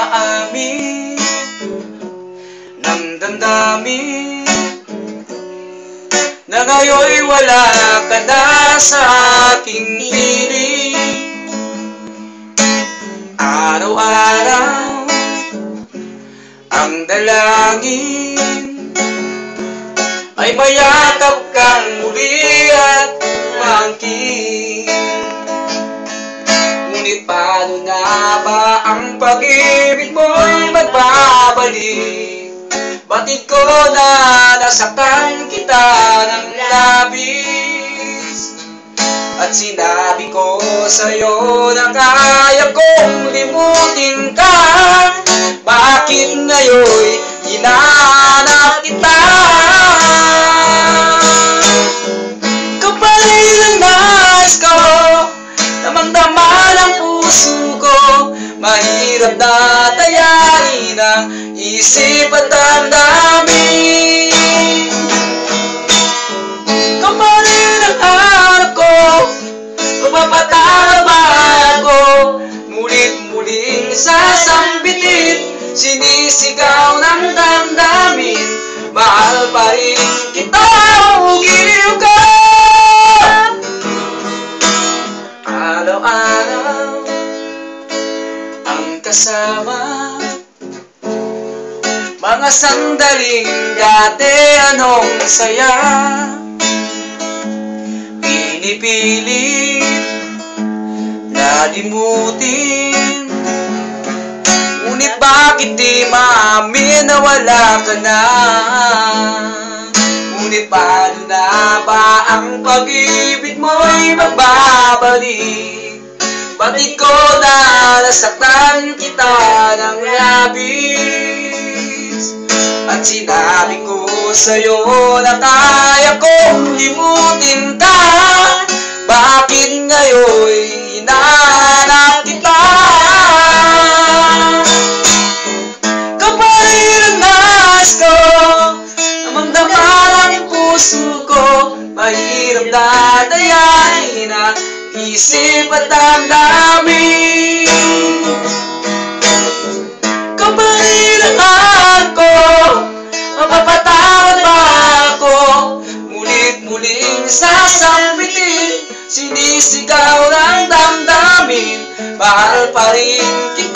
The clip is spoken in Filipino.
maamin ng damdamin na ngayon'y wala ka na sa aking piling. Araw-araw ang dalangin ay mayakap kang muli at maangkin. Ngunit paano na ba ang pag-ibig mo'y magbabalik? Batid ko na nasaktan kita ng labis, at sinabi ko sa'yo na kaya kong limutin ka. Bakit ngayon'y hinahanap kita? Kapalit ang nais ko, damang-dama ng puso ko. Mahirap na tayain ang isip at damdamin. Kapalit ang hanap ko, mapapatawad ba ako? Mulit-muling sasambitin, sinisigaw ng damdamin. Mahal pa rin kita, ugiliw ka. Araw-araw ang kasama, mga sandaling dati anong saya. Pinipilit na limutin, ngunit bakit di maamin na wala ka na? Ngunit paano na ba ang pag-ibig mo'y magbabalik? Batid ko na nasaktan kita ng labis, at sinabi ko sa'yo na kaya kong limutin ka. Bakit ngayon'y hinahanap kita? Kapalit ang nais ko, damang-dama ng puso ko. Mahirap na dayain ang isip at damdamin. Kapalit ang hanap ko, mapapatawad ba ako? Mulit-muling sasambitin, sinisigaw ng damdamin. Mahal pa rin kita.